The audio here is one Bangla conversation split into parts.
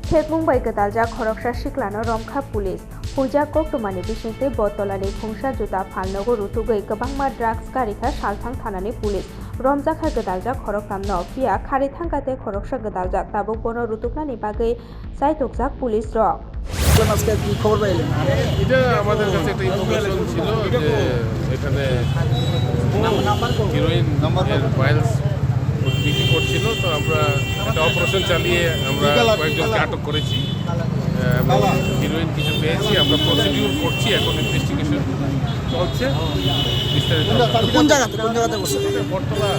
Mumbay Gadalja Khoroksa Shiklano Romkha Police Huja Koktumani Bishinte Botolani Khungsa Juta Phalnogo Rutugai Gabangma Drugs Karika Shalthang Thanani Police Romjakha Gadalja Khoroktamno Pia Kharithangate Khoroksa Gadalja Tabuk Bono Rutuknani Bagai Saitokjak Police Rock আজকে কি খবর পাইলেন? এটা আমাদের কাছে একটা ইনফরমেশন ছিল যে এখানে হিরোইন ফাইলস বিক্রি করছিল, তো আমরা একটা অপারেশন চালিয়ে আমরা কয়েকজনকে আটক করেছি এবং হিরোইন কিছু পেয়েছি। আমরা প্রসিডিউর করছি, এখন ইনভেস্টিগেশন চলছে। বিস্তারিত কোন জায়গাতে বসে? বটতলা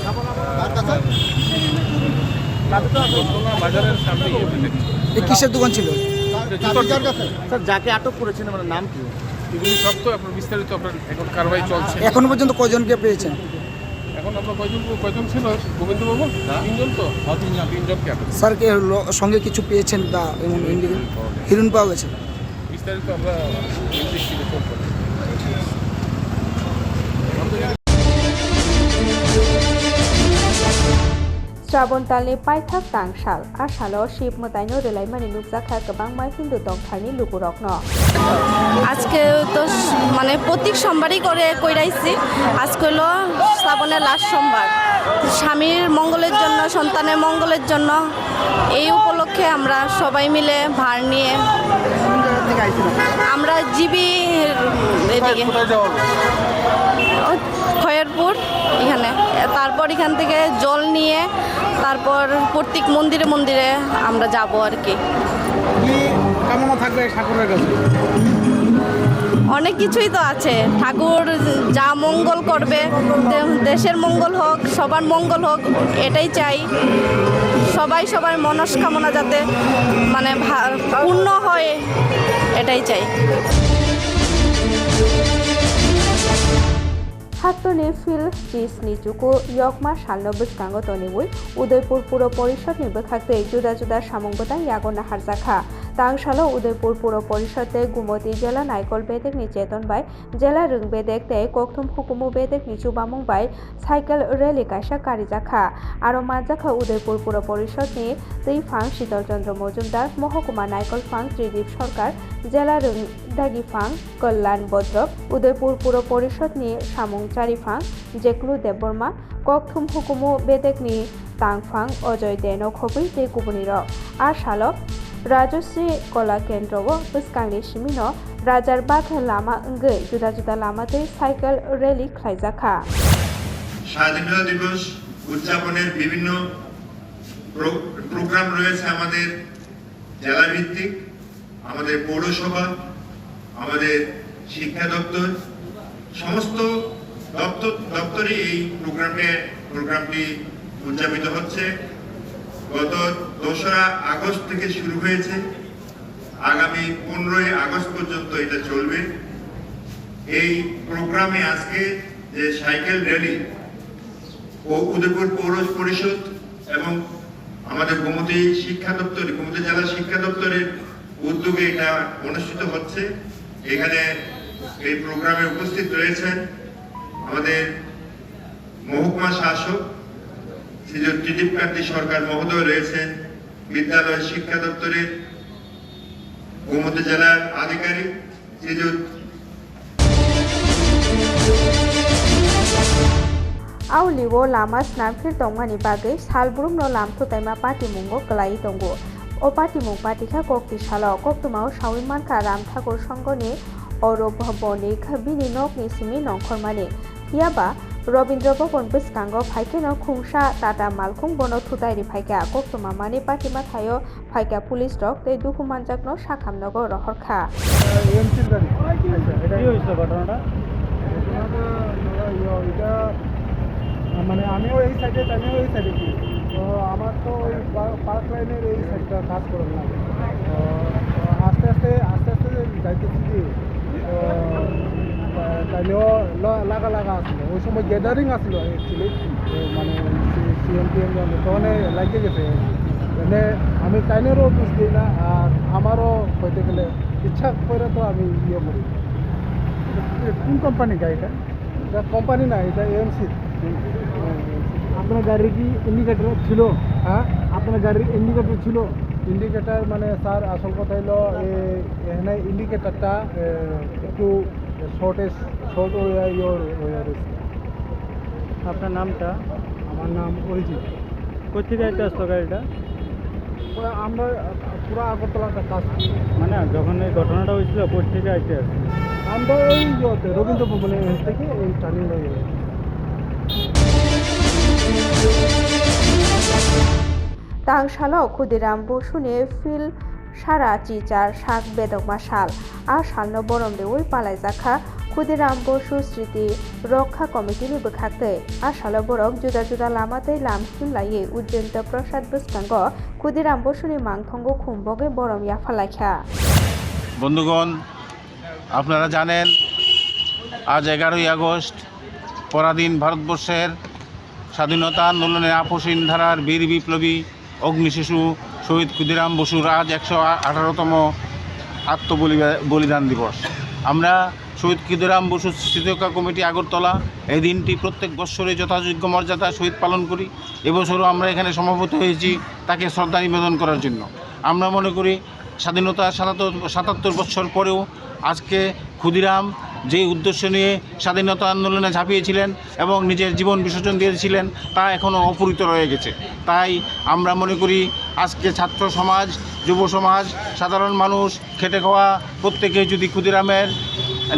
বাজারের সামনে এই কিসের দোকান ছিল? স্যার, যাকে আটক করেছেন মানে নাম কি? এগুলি সব তো আপনার বিস্তারিত আপনার এখন কারবাই চলছে। এখনো পর্যন্ত কয়জনকে পেয়েছেন? এখন আমরা কয়জন ছিল গোবিন্দবাবু? তিনজন তো তিনজনকে আটক। স্যার কে সঙ্গে কিছু পেয়েছেন বা এমন হিরোইন পাওয়া গেছে? বিস্তারিত আমরা ইনভেস্টিগেশন করছি। Strabontalni Paithak Tangshal Ashalo Ship Motaino Relaimani Nukjakha Gabangma Hindu Dongtharni Lukurokno আজকে তো মানে প্রত্যেক সোমবারই করে কইরাইছি। আজকে হলো শ্রাবণের লাস্ট সোমবার। স্বামীর মঙ্গলের জন্য, সন্তানের মঙ্গলের জন্য এই উপলক্ষে আমরা সবাই মিলে ভার নিয়ে আমরা জিবি এদিকে খয়েরপুর এখানে, তারপর এখান থেকে জল নিয়ে তারপর প্রত্যেক মন্দিরে মন্দিরে আমরা যাব আর কি। কামনা থাকবে ঠাকুরের কাছে? অনেক কিছুই তো আছে, ঠাকুর যা মঙ্গল করবে, দেশের মঙ্গল হোক, সবার মঙ্গল হোক, এটাই চাই। সবার মনস্কামনা যাতে মানে পূর্ণ হয়, এটাই চাই। Hattoni Phil Jis Nijuku Yokma Shalno Biskango Toniwui Udaipur Puro Porishod ni Bekhakte Juda Samungbotang Yagona Harjakha Tangshalo Udaipur Puro Porishode Gumoti Jela Naikol Bedek ni Cheton Bai Jela Rung Bedek Te Kokthum Hukumu Bedek ni Chubamung Bai Cycle Rally Kaisa Karijakha Aro Majakha Udaipur Puro Porishod ni Tei Phang Shidol Chandra Mojumdar Mohokuma Naikol Phang Tridip Sorkar Jela Rung Dagi Phang Kollan Bodrok Udaipur Puro Porishod ni Samung Charifang Jeklu Deborma Kokthum Hukumu Bedekni Tangfang Ojoy Deno Khobui De Kubuniro Ashalo Rajosri Kola Kendrogo Biskangli Shimino Rajar Bakh Lama Nge Juda Lamate Cycle Rally Khlaijakha স্বাধীনতা দিবস উদযাপনের বিভিন্ন প্রোগ্রাম রয়েছে আমাদের জেলা ভিত্তিক, আমাদের পৌরসভা, আমাদের শিক্ষা দপ্তর, সমস্ত দপ্তরে এই প্রোগ্রামটি উদযাপিত হচ্ছে। গত 2রা আগস্ট থেকে শুরু হয়েছে, আগামী 15ই আগস্ট পর্যন্ত এটা চলবে। এই প্রোগ্রামে আজকে যে সাইকেল র্যালি ও উদয়পুর পৌর পরিষদ এবং আমাদের গোমতী জেলা শিক্ষা দপ্তরের উদ্যোগে এটা অনুষ্ঠিত হচ্ছে। এখানে এই প্রোগ্রামে উপস্থিত রয়েছেন আমাদের মহকুমা শাসক শ্রীযুত ত্রিদীপ কান্তি সরকার মহোদয় রয়েছেন, বিদ্যালয় শিক্ষা দপ্তরের গোমতী জেলার আধিকারিক Shriyut Auliwo Lama Snamphir Tongmani Bagai Salbrum no Lamtho Taima Party Mungo Klai Tongo O Party Mung Party Kha Kokti Shala Koktumao Shawiman Ka Ram Thakur Songoni Oro Bhaboni Khabini Nok ni Simi Nongkhormani Yaba Robindra Bhaban Biskango Phaike no Khungsa Tata Malkhung Bono Thutairi Phaike Koktuma Mani Party Ma Thayo Phaike Police Dog Te Duku Manjak no Shakhamnogo Rohorkha এমসির গাড়ি এটা কি হয়েছিল ঘটনাটা? মানে আমিও এই সাইডে কি তো আমার তো ওই পার্ক লাইনের এই সাইডটা কাজ করে না, তো আস্তে আস্তে যাইতেছি কি তাইলেও লাগা আসলো। ওই সময় গ্যাদারিং আসলো অ্যাকচুয়ালি, মানে সিএমপিএম তখন লাগিয়ে গেছে। মানে আমি তাইনেরও দোষ দিই না, আর আমারও হইতে গেলে ইচ্ছা করে তো আমি ইয়ে করি। কোন কোম্পানি গাড়িটা? এটা কোম্পানি না, এটা এএমসি। আপনার গাড়ির কি ইন্ডিকেটর ছিল? হ্যাঁ, আপনার গাড়ির ইন্ডিকেটর ছিল? ইন্ডিকেটার মানে স্যার আসল কথা হলো এখানে ইন্ডিকেটারটা একটু শর্ট রয়েছে। আপনার নামটা? আমার নাম অরিজিৎ। কোথেকে যাইতে আসতো গাড়িটা? আমরা পুরো আগরতলাটা কাজ মানে যখন এই ঘটনাটা হয়েছিল কোথেকে আইতে আসতো? আমরা এই রবীন্দ্র ভবনের থেকে এই টার্নিং হয়ে গেছে। তাংশালো ক্ষুদিরাম বসুনে ফিল সারা চিচার শাক বেদকমা সাল আর সালনো বরম দেউই পালাই জাখা ক্ষুদিরাম বসু স্মৃতি রক্ষা কমিটিनि বখাতে আর সালো বরক जुदा जुदा लामाते लाम हिमलायै उज्जैन्त प्रसाद बस्कांग ক্ষুদিরাম বসুনি मांगथंग खुम्बगे बरम याफालाख्या। বন্ধুগণ, আপনারা জানেন আজ 11ই আগস্ট পরাধীন ভারতবর্ষের স্বাধীনতা আন্দোলনের আপসীন ধারার বীর বিপ্লবী অগ্নিশিশু শহীদ ক্ষুদিরাম বসুর আজ 118তম বলিদান দিবস। আমরা শহীদ ক্ষুদিরাম বসু স্মৃতিরক্ষা কমিটি আগরতলা এই দিনটি প্রত্যেক বৎসরে যথাযোগ্য মর্যাদা সহিত পালন করি। এবছরও আমরা এখানে সমবেত হয়েছি তাকে শ্রদ্ধা নিবেদন করার জন্য। আমরা মনে করি স্বাধীনতার 77 বছর পরেও আজকে ক্ষুদিরাম যে উদ্দেশ্য নিয়ে স্বাধীনতা আন্দোলনে ঝাঁপিয়েছিলেন এবং নিজের জীবন বিসর্জন দিয়েছিলেন তা এখনও অপূরিত রয়ে গেছে। তাই আমরা মনে করি আজকে ছাত্র সমাজ, যুব সমাজ, সাধারণ মানুষ, খেটে খাওয়া প্রত্যেকে যদি ক্ষুদিরামের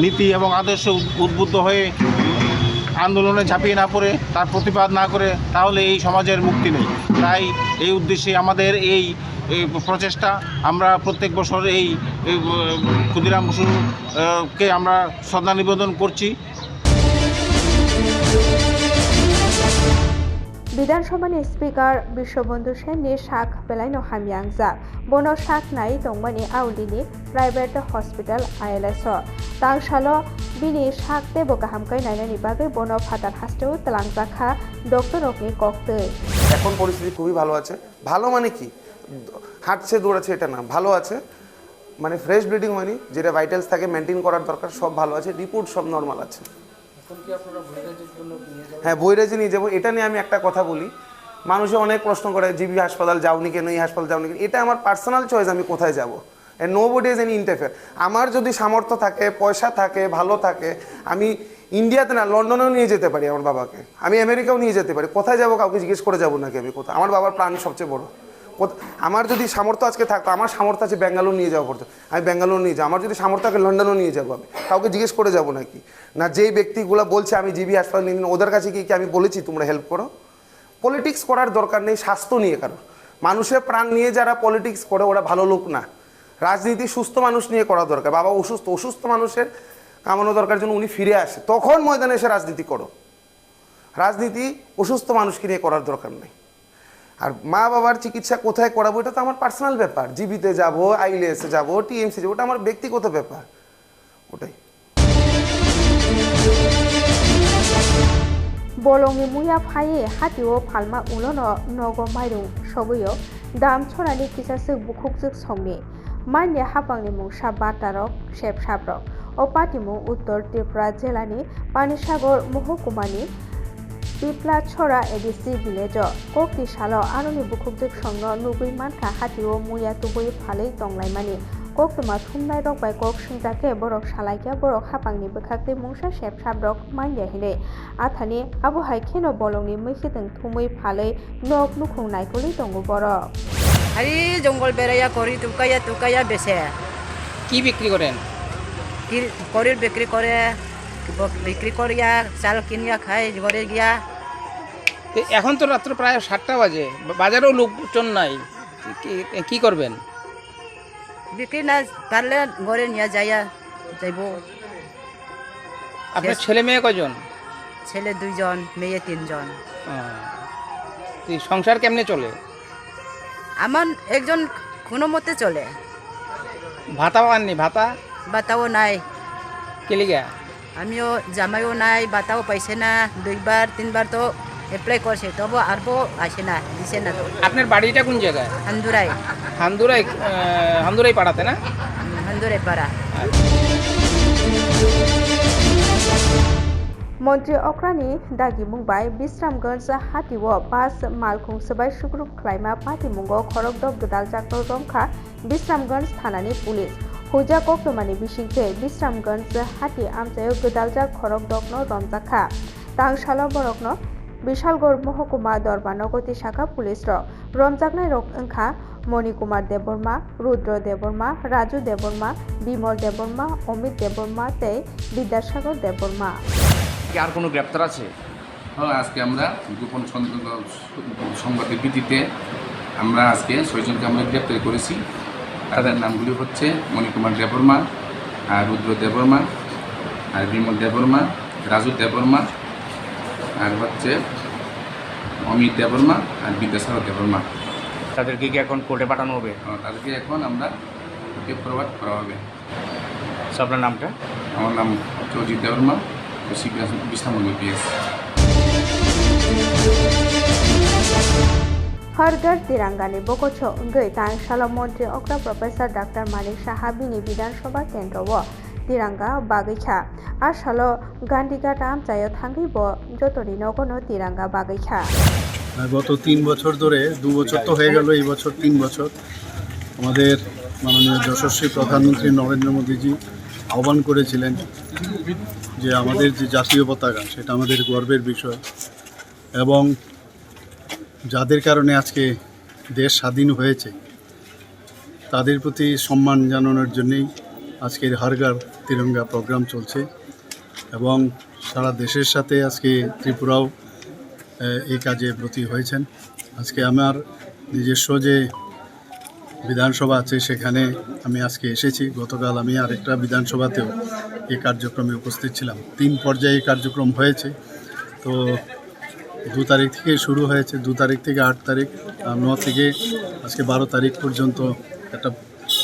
নীতি এবং আদর্শে উদ্বুদ্ধ হয়ে আন্দোলনে ঝাঁপিয়ে না পড়ে, তার প্রতিবাদ না করে, তাহলে এই সমাজের মুক্তি নেই। তাই এই উদ্দেশ্যে আমাদের এই প্রচেষ্টা। আমরা প্রত্যেক বছর এই ক্ষুদিরাম বসুকে আমরা শ্রদ্ধা নিবেদন করছি। বিধানসভাनि स्पीकार विश्वबंधु सेननि शाख बेलायनो हामियांगजाक बनो शाख नाय तंगमानि आउलिनि प्राइवेट हस्पिटाल ILS तांगसालो बिनि शाख तेबो गाहामकै नायनायनि बागै बनो फादार हास्टेव तलांगजाखा डक्टर रकनि कक्तै। এখন পরিস্থিতি খুবই ভালো আছে। ভালো মানে কি, হাঁটছে দৌড়াচ্ছে এটা না, ভালো আছে মানে ফ্রেশ ব্লিডিং হয়নি, যেটা ভাইটালস থাকে মেনটেন করার দরকার সব ভালো আছে, রিপোর্ট সব নর্মাল আছে। হ্যাঁ, বৈরাজি নিয়ে যাবো। এটা নিয়ে আমি একটা কথা বলি, মানুষে অনেক প্রশ্ন করে জিবি হাসপাতাল যাওনি কেন, এই হাসপাতাল যাওনি কেন। এটা আমার পার্সোনাল চয়েস, আমি কোথায় যাবো। Nobody is any interfere. আমার যদি সামর্থ্য থাকে, পয়সা থাকে, ভালো থাকে, আমি ইন্ডিয়াতে না লন্ডনেও নিয়ে যেতে পারি আমার বাবাকে, আমি আমেরিকাও নিয়ে যেতে পারি। কোথায় যাবো কাউকে জিজ্ঞেস করে যাবো নাকি আমি কোথায়? আমার বাবার প্রাণ সবচেয়ে বড়। আমার যদি সামর্থ্য আজকে থাকতো, আমার সামর্থ্য আছে ব্যাঙ্গালোর নিয়ে যাওয়া পড়তো, আমি ব্যাঙ্গালোর নিয়ে যাবো। আমার যদি সামর্থ্য থাকে লন্ডনও নিয়ে যাবো, আমি কাউকে জিজ্ঞেস করে যাবো নাকি? না, যেই ব্যক্তিগুলো বলছে আমি জিবি হাসপাতাল নিয়ে, ওদের কাছে কি আমি বলেছি তোমরা হেল্প করো? পলিটিক্স করার দরকার নেই স্বাস্থ্য নিয়ে কারো। মানুষের প্রাণ নিয়ে যারা পলিটিক্স করে ওরা ভালো লোক না। রাজনীতি সুস্থ মানুষ নিয়ে করা দরকার। বাবা অসুস্থ মানুষের কামানো দরকার জন্য উনি ফিরে আসে, তখন ময়দানে এসে রাজনীতি করো। রাজনীতি অসুস্থ মানুষকে নিয়ে করার দরকার নেই। আর মা বাবার চিকিৎসা কোথায় করাবো এটা তো আমার পার্সোনাল ব্যাপার। জিবিতে যাবো, ILS যাবো, TMC যাবো, ওটা আমার ব্যক্তিগত ব্যাপার। ওটাই। bolongni muya phaye hatio phalma ulono nogo mairung sogoyo dam chorani kisasuk bukhukjuk songni manye hapangni mungsa batarok shepsabrok o patimu uttor tripura jelani panisagor muhukumani Pipla ছড়া এডিসি ভিলেজ কোকটি সালো আরনি বুকুকজুক সংগ নুবুই মানকা হাতিও মুয়া তুবুই ফালেই তংলাইমানি কোকতমা থুমনাই rock by cock সুংজাকে Borok সালাইকা Borok হাপাংনি বখাকতে মুংসা shape সাব্রক মাইয়া হিনে আথানি আবহাই খেনো বলংনি मैखितों थुमै फालै नक नुखुं नायकलि दंगो बरक আরে জঙ্গল বেড়াইয়া করি টুকাইয়া বেচে। কি বিক্রি করেন? করির বিক্রি করিয়া চাল কিনিয়া খাই ঘরে গিয়া। এখন তো রাত্র প্রায় 7টা বাজে, বাজারেও লোকজন নাই, কি করবেন? বিক্রি না পারলে ঘরে নিয়ে যাইব। আপনার ছেলে মেয়ে কজন? ছেলে 2 জন, মেয়ে 3 জন। সংসার কেমনে চলে? আমার একজন কোনো মতে চলে। ভাতা পাননি? বাতাও নাই। কেলিগা? আমিও জামাইও নাই, বাতাও পাইছে না। 2বার 3বার তো এপ্লাই করছে, তবু আরবো আসে না, দিছে না। তো আপনার বাড়িটা কোন জায়গায়? হান্দুরাই পাড়াতে না? হান্দুরাই পাড়া। मन्त्री अक्रानि दागि मुंबाय बिश्रामगंज हातिओ बास मालखुं सबाय सुग्रुप ख्लाइमा पार्टी मुंगो खरगदब गदाल जाक्नो रंखा बिश्रामगंज थानानि पुलिस हुजा कक्टमानि बिसिंथे बिश्रामगंज हाति आमचायो गदालजाक खरगदबनो रमजाखा तांसालो बरकनो विशालगढ़ महकुमा दरबारनगति शाखा पुलिस रमजाकनाय रक ओंखा मणिकुमार देबबर्मा रुद्र देबबर्मा राजू देबबर्मा बिमल देबबर्मा अमित देबबर्मा ते विद्यासागर देबबर्मा আর কোনো গ্রেপ্তার আছে? হ্যাঁ, আজকে আমরা গোপন সংবাদের ভিত্তিতে আমরা আজকে 6 জনকে আমরা গ্রেপ্তার করেছি। তাদের নামগুলি হচ্ছে মণিকুমার দেববর্মা, আর রুদ্র দেববর্মা, আর বিমল দেববর্মা, রাজু দেববর্মা, আর হচ্ছে অমিত দেববর্মা আর বিদ্যাসাগর দেববর্মা। তাদেরকে কি এখন কোর্টে পাঠানো হবে? তাদেরকে এখন আমরা প্রবাদ করা হবে। আপনার নামটা? আমার নাম চৌজিৎ দেববর্মা, বিশ্রামগঞ্জ পিএস। हर घर तिरंगा ने बकोछो गई तांगशाला मंत्री अक्रा प्रोफेसर डॉक्टर मानिक साहा बिनी विधानसभा केंद्र व तिरंगा बागैखा आसालो गांधीघाट आमचायो थांगैब जतनि नगनो तिरंगा बागैखा গত 3 বছর ধরে 2 বছর তো হয়ে গেল, এই বছর 3 বছর আমাদের মাননীয় যশস্বী প্রধানমন্ত্রী নরেন্দ্র মোদীজি আহ্বান করেছিলেন যে আমাদের যে জাতীয় পতাকা সেটা আমাদের গর্বের বিষয় এবং যাদের কারণে আজকে দেশ স্বাধীন হয়েছে তাদের প্রতি সম্মান জানানোর জন্যই আজকের হর ঘর তিরঙ্গা প্রোগ্রাম চলছে এবং সারা দেশের সাথে আজকে ত্রিপুরাও এই কাজে ব্রতী হয়েছেন। আজকে আমার নিজস্ব যে বিধানসভা আছে সেখানে আমি আজকে এসেছি। গতকাল আমি আরেকটা বিধানসভাতেও এই কার্যক্রমে উপস্থিত ছিলাম। 3 পর্যায়ে এই কার্যক্রম হয়েছে। তো 2 তারিখ থেকে শুরু হয়েছে, 2 তারিখ থেকে 8 তারিখ, 9 থেকে আজকে 12 তারিখ পর্যন্ত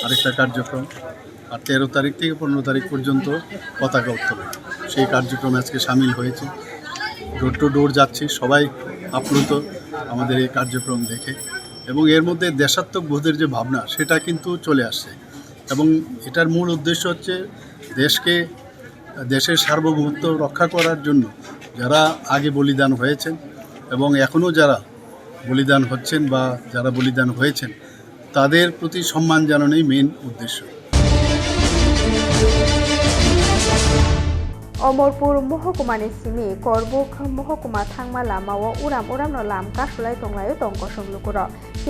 আরেকটা কার্যক্রম, আর 13 তারিখ থেকে 15 তারিখ পর্যন্ত পতাকা উত্তোলন। সেই কার্যক্রমে আজকে সামিল হয়েছে। ডোর টু ডোর যাচ্ছি, সবাই আপ্লুত আমাদের এই কার্যক্রম দেখে এবং এর মধ্যে দেশাত্মবোধের যে ভাবনা সেটা কিন্তু চলে আসছে এবং এটার মূল উদ্দেশ্য হচ্ছে দেশের সার্বভৌমত্ব রক্ষা করার জন্য যারা আগে বলিদান হয়েছেন এবং এখনও যারা বলিদান হচ্ছেন বা যারা বলিদান হয়েছেন তাদের প্রতি সম্মান জানানোই মেন উদ্দেশ্য। अमरपुर महकुमानि सिमी करबुक महकुमा थांमा लामाओ उराम उरामनो लाम कासुलाय तंलायो तंकसं लुकुर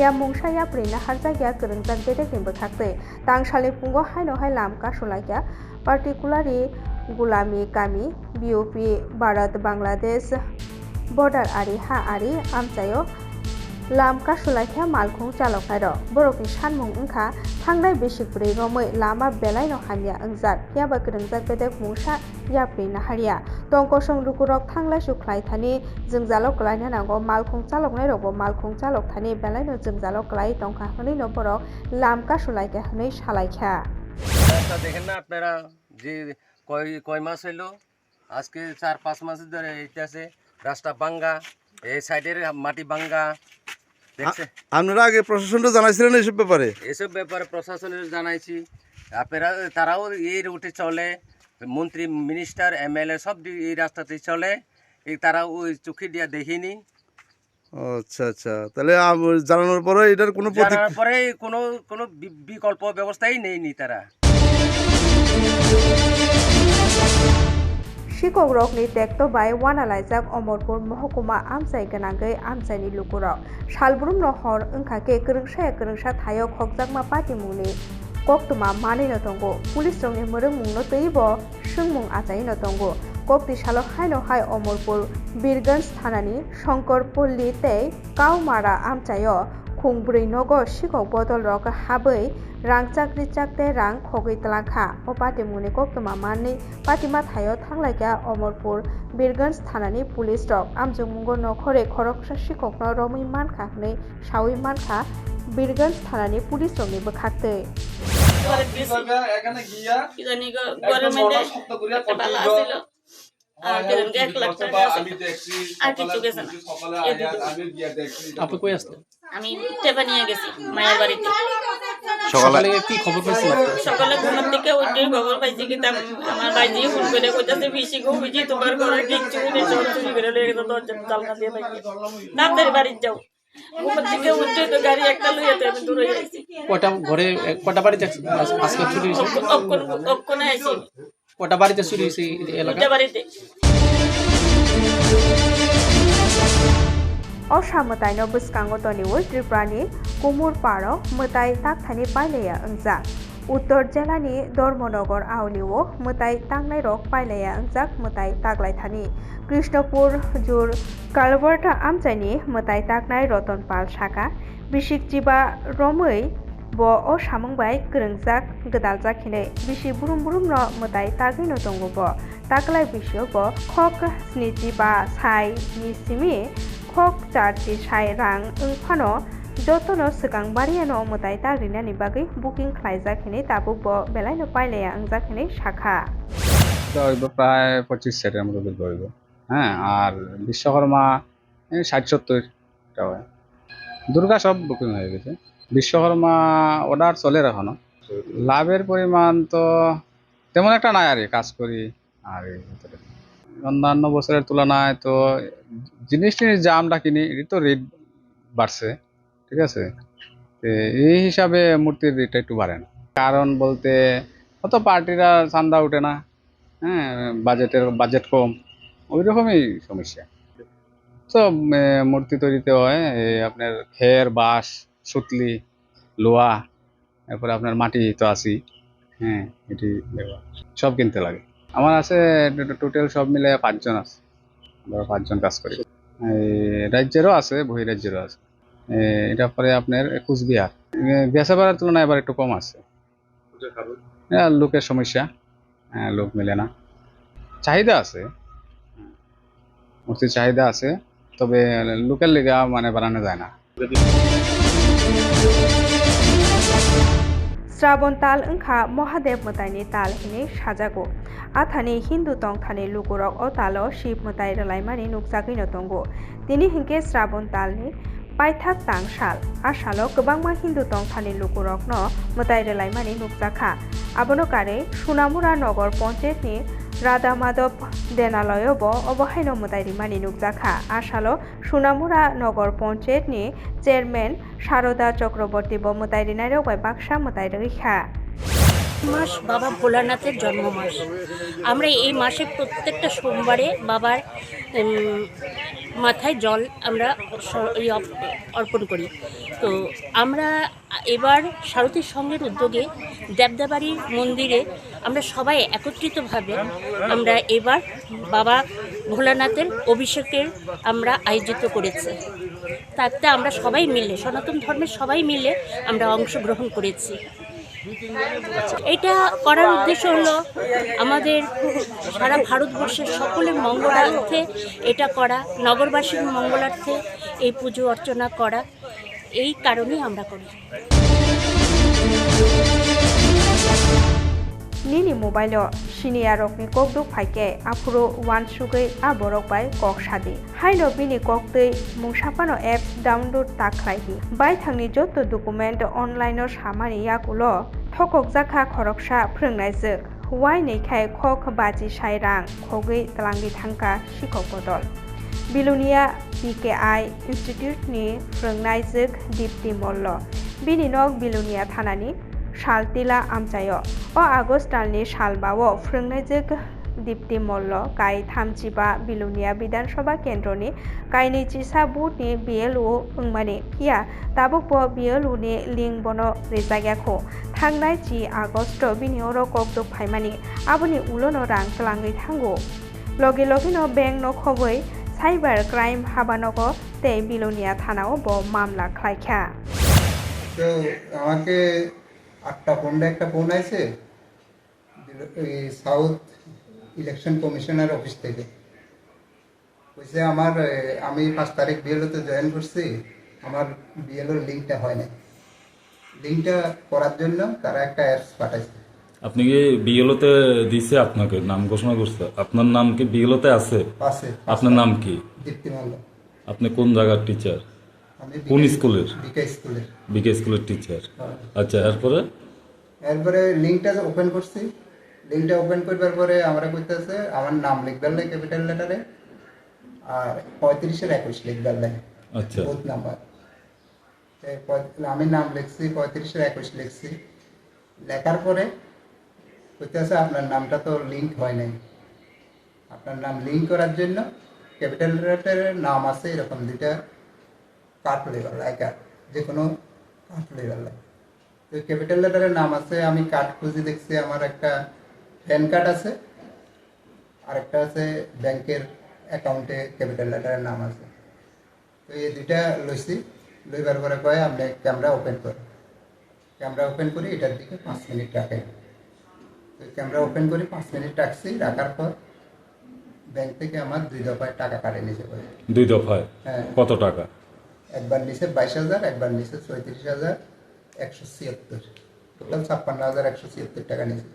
या मुंसाया प्रिना हारजागिया गोरोंजाक बेदेकिंबो थाकते तांसालि फुंगो हायनो हाय लाम कासुलायया पार्टिकुलारि गुलामी कामी बिओपि भारत बांग्लादेश बर्डार आरि हा आरि आमचायो लाम कासुलायया मालखुं चालकनाय बरकनि सानमुं ओंखा थांनाय बेसिकब्रै रमै लामा बेलायनो हामिया ओंजाक याबा गोरोंजाक बेदेक मुंसा याप्रि नाहारिया तंकसं लुकुरक थांलाय सुख्लाय थानि जोंजालो गलायनो नांगौ मालखुं चालकनाय रगो मालखुं चालक थानि बेलायनो जोंजालो गलाय तंका हनैनो बरक लाम कासुलायया हनै सालायखा দেখেন না আপনারা যে কয় মাস হইলো আজকে 4-5 মাস ধরে এইটাছে রাস্তা ভাঙ্গা, এই সাইডের মাটি ভাঙ্গা দেখছে। আপনারা আগে প্রশাসনকে জানাইছিলেন এসব ব্যাপারে? এসব ব্যাপারে প্রশাসনের জানাইছি, আপনারা তারাও এই রুটে চলে, মন্ত্রী মিনিস্টার এমএলএ সব এই রাস্তাতে চলে, তারা ওই চোখে দিয়া দেখিনি। আচ্ছা আচ্ছা, তাহলে জানানোর পরে এটার কোনো কোনো বিকল্প ব্যবস্থাই নেইনি তারা। शिकक रकनि टेक्ट बाय वानालायजाक अमरपुर महकुमा आमचाय गोनांगै आमचायनि लुकुराव सालब्रुम नहर ओंखाके गोरोंसाया गोरोंसा थायो खगजाकमा पार्टी मुंनि कक्तमा मानिनो दंगो पुलिस रंनि मोरों मुंनो तैबो सोंमुं आजायनो दंगो कक्ति सालो हायनो हाय अमरपुर बीरगंज थानानि शंकरपल्ली तै काउमारा आमचायो खुंब्रै नगर शिकक बदल रक हाबै रां चाकरी चाकते रां खगै तलाखा ओ पार्टी मुनि कक्तमा माननि पार्टीमा थायो थांलायगा अमरपुर बीरगंज थानानि पुलिस रक आमजों मुंगो नखरे खरकसा शिककनो रमै मानखा हनै सावै मानखा बीरगंज थानानि पुलिस रकनि बोखाक्ते এখানে গিয়া গভর্নমেন্টে শব্দ করিয়া করতে আর 1 লাখ টাকা আছে আর কিছু গেছে না। আপনি কই আসলেন? আমি টেবা নিয়ে গেছি মায়ের বাড়িতে। সকালে কি খবর পাইছিলেন? সকালে ঘুমের থেকে উঠে খবর পাইছি কি আমার বাইজি ফোন করে কইতাছে বেশি গো বুঝি তোমার ঘরে কিচ্ছু নেই, সব চুরি করে লয়ে গেছে, দরজা জানলা দিয়ে বাইরে নাদের বাড়ি যাও। ঘুমের থেকে উঠে তো গাড়ি একটা লইয়া তো আমি দূরে যাইছি। কটা বাড়িতে আজকে চুরি হয়েছে? অক্ষণে আইছি কটা বাড়িতে চুরি হয়েছে এলাকায়? বাড়িতে। असामताइनो बुस्कांगो तनिवो त्रिपुरानि कुमुरपाड़ो मताई ताकथानि पाइलाया अंगजाक उत्तर जिल्लानि धर्मनगर आवलिओ मताई तांनाय रक पाइलाया अंगजाक मताई तागलायथानि कृष्णपुर जुर कालबार्टा आमचाइनि मताई ताकनाय रतनपाल साका बिसिकजिबा रमै bo o samungbai grengjak gedaljakhinai bisi burum burum no mtai tagino tongo bo taklai bisio bo khok sniji ba sai ni simi khok charji sai rang ungphano jotono sikang bariano mtai tagrinani bagai booking khlaijakhinai tabu bo belaino pailaya angjakhinai shakha তো প্রায় 25 সেটের মতো দুধ হইব। হ্যাঁ, আর বিশ্বকর্মা 60-70 টাকা। দুর্গা সব বুকিং হয়ে গেছে। বিশ্বকর্মা অর্ডার চলে এখনো। লাভের পরিমাণ তো তেমন একটা নাই আর কাজ করি আর অন্যান্য বছরের তুলনায় তো জিনিসটির যে আমরা কিনি এটি তো রেট বাড়ছে, ঠিক আছে। এই হিসাবে মূর্তির রেটটা একটু বাড়ে না। কারণ বলতে অত পার্টিরা চান্দা উঠে না, হ্যাঁ, বাজেট কম, ওই রকমই সমস্যা। তো মূর্তি তৈরিতে হয় আপনার খের, বাঁশ, সুতলি, লোহা, এরপরে আপনার মাটি তো আছি, হ্যাঁ, এটি সব কিনতে লাগে। আমার আছে টোটাল সব মিলে 5 জন আছে, আমরা 5 জন কাজ করি। রাজ্যেরও আছে, বহিরাজ্যেরও আছে। এটা পরে আপনার কুচবিহার বেচাবাড়ার তুলনায় এবার একটু কম আছে। লোকের সমস্যা, লোক মিলে না। চাহিদা আছে, মূর্তির চাহিদা আছে, তবে লোকের লেগে মানে বাড়ানো যায় না। শ্রাবণ তাল ওংখা মহাদেব মতাইনি তাল হিনে সাজাগো আথানি হিন্দু তংথানি লুকুরক ও তালো শিব মতাই রলাইমানি নুকজাগैनो दंगो तिनि हिंके श्राबण तालनि पाइथाक तांसाल आसालो गोबांमा हिन्दु तंथानि लुकुरकनो मताइ रलाइमानि नुकजाखा आबोनो कारे सुनामुरा नगर पञ्चायतनि राधा माधव देनालयबो अबहायनो मताइरिमानि नुकजाखा आसालो सुनामुरा नगर पञ्चायतनि चेयरमैन शारदा चक्रवर्तीबो मताइरिनायरो बाय बाक्सा मताइरिखा মাস বাবা ভোলানাথের জন্ম মাস। আমরা এই মাসে প্রত্যেকটা সোমবারে বাবার মাথায় জল আমরা অর্পণ করি। তো আমরা এবার সারথী সংঘের উদ্যোগে দেবদাবাড়ির মন্দিরে আমরা সবাই একত্রিতভাবে আমরা এবার বাবা ভোলানাথের অভিষেকের আমরা আয়োজিত করেছি। তাতে আমরা সবাই মিলে, সনাতন ধর্মের সবাই মিলে আমরা অংশগ্রহণ করেছি। এটা করার উদ্দেশ্য হলো আমাদের সারা ভারতবর্ষের সকলের মঙ্গলার্থে এটা করা, নগরবাসীর মঙ্গলার্থে এই পুজো অর্চনা করা, এই কারণেই আমরা করি। Nini mobile sinia rokni kokdu phaike afuro wan sugai aborok bai kok sadi haino bini koktei mungsapano apps download taklaihi bai thangni joto document online o samani yakulo thokok jakha khoroksa phrongnai wai neikhai khok baji sairang khogei tlangi thangka sikok bodol bilunia PKI Institute ni phrongnai dipti mollo bini nok bilunia thanani सालतिला आमचायो ओ आगस्ट दाननि सालबावो फोरोंनायजों दीप्ति मल्ल गाय 35 बिलुनिया विधानसभा केन्द्रनि गाय 27 बुथनि BLO ओंमानि किया दाबुक BLOनि लिंक बनो रेजाग्याखौ थांनाय 10 आगस्ट बिनि अर कक्दो फाइमानि आबुनि उलोनो रां तलाङै थांगो लगे लगेनो बेंक न खबै साइबार क्राइम हाबानगो ते बिलुनिया थानाव ब मामला खायखा तो আমাকে 8টা ফোনটা একটা ফোন আছে সাউথ ইলেকশন কমিশনার অফিস থেকে কইছে আমি 5 তারিখ বিএলওতে জয়েন করছি আমার বিএলওর লিংকটা হয় না লিংকটা করার জন্য তারা একটা অ্যাপস পাঠাইছে আপনি কি বিএলওতে দিছে আপনাকে নাম ঘোষণা করছে? আপনার নাম কি বিএলওতে আছে? আছে। আপনার নাম কি? দীপ্তি মল্ল। আপনি কোন জায়গার টিচার? আমি কোন স্কুলের? বিকে স্কুলের। বিকে স্কুলের টিচার। আচ্ছা, এরপরে লিঙ্কটা ওপেন করছি। লিঙ্কটা ওপেন করবার পরে আমরা কইতেছে আমার নাম লিখবার লাগে ক্যাপিটাল লেটারে, আর 35-21 লিখবার লাগে। আচ্ছা, বুথ নাম্বার। আমি নাম লিখছি 35-21 লিখছি। লেখার পরে কইতেছে আপনার নামটা তো লিঙ্ক হয় নাই। আপনার নাম লিঙ্ক করার জন্য ক্যাপিটাল লেটারের নাম আছে এরকম দুইটা কাট লেবার লাগে, যে কোনো কাট লেবার লাগে। তো ক্যাপিটাল লেটারের নাম আছে, আমি কার্ড খুঁজে দেখছি আমার একটা প্যান কার্ড আছে, আর একটা আছে ব্যাংকের অ্যাকাউন্টে ক্যাপিটাল লেটারের নাম আছে। তো এই দুইটা লইছি, লইবার পরে কয় আপনি ক্যামেরা ওপেন করেন। ক্যামেরা ওপেন করি, এটার দিকে 5 মিনিট রাখেন। তো ক্যামেরা ওপেন করি, 5 মিনিট রাখছি। রাখার পর ব্যাংক থেকে আমার 2 দফায় টাকা কাটে নিয়েছে। 2 দফায়? হ্যাঁ। কত টাকা? একবার নিচে 22,000, একবার নিচে 34,176, টোটাল 56,176 টাকা নিয়েছে।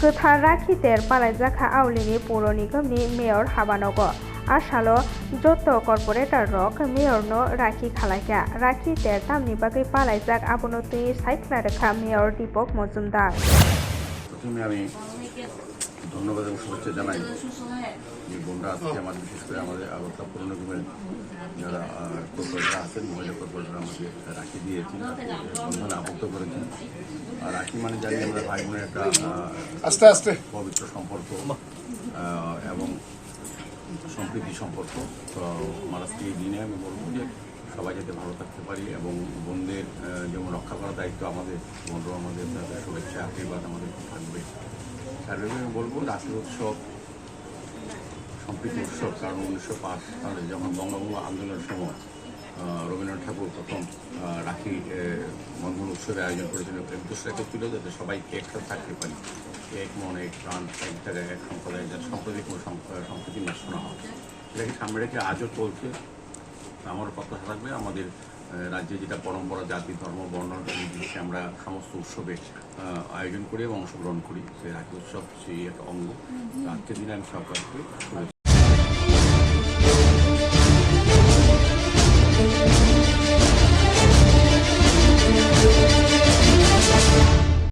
गोथार राखि तेर पालायजाखा आवलिनि पौर निगमनि मेयर हाबानगर आसालो जत कर्पोरेटर रक मेयरनो राखि खालायखा राखि तेर तामनि बागै पालायजाक आबनति साइखला रेखा मेयर दीपक मजुमदार। প্রথমে আমি ধন্যবাদ এবং শুভেচ্ছা জানাই যে বোনরা আজকে আমাদের, বিশেষ করে আমাদের আগরতলা পৌর নিগমের যারা কর্পোরেটর আছেন, মহিলা কর্পোরেটর আমাদের রাখি দিয়েছেন, বন্ধনে আবদ্ধ করেছেন। আর রাখি মানে জানি আমরা ভাই বোনের একটা পবিত্র সম্পর্ক এবং সম্প্রীতি সম্পর্ক। তো আমার আজকে এই দিনে আমি বলবো যে সবাই যাতে ভালো থাকতে পারি এবং বোনদের যেমন রক্ষা করার দায়িত্ব আমাদের, বোনরাও আমাদের তাদের শুভেচ্ছা আশীর্বাদ আমাদের থাকবে। সার্বিক আমি বলবো রাখি উৎসব সম্প্রীতি উৎসব, কারণ 1905 সালে যখন বঙ্গভঙ্গ আন্দোলনের সময় রবীন্দ্রনাথ ঠাকুর প্রথম রাখি বন্ধন উৎসবের আয়োজন করেছিলেন। উদ্দেশ্য একটা ছিল যাতে সবাইকে একসাথে থাকতে পারি, এক মন এক প্রাণ, এক জায়গায় এক সম্প্রদায়, যাতে সাম্প্রদায়িক কোনো সম্প্রীতি নষ্ট না হয়। এটাকে সামনে রেখে আজও চলছে। আমারও প্রত্যাশা থাকবে আমাদের রাজ্যে যেটা পরম্পরা, জাতি, ধর্ম, বর্ণ নির্বিশেষে আমরা সমস্ত উৎসবে আয়োজন করি এবং অংশগ্রহণ করি। সেই রাখি উৎসব সেই একটা অঙ্গ। আজকের দিনে আমি সরকারকে শুভেচ্ছা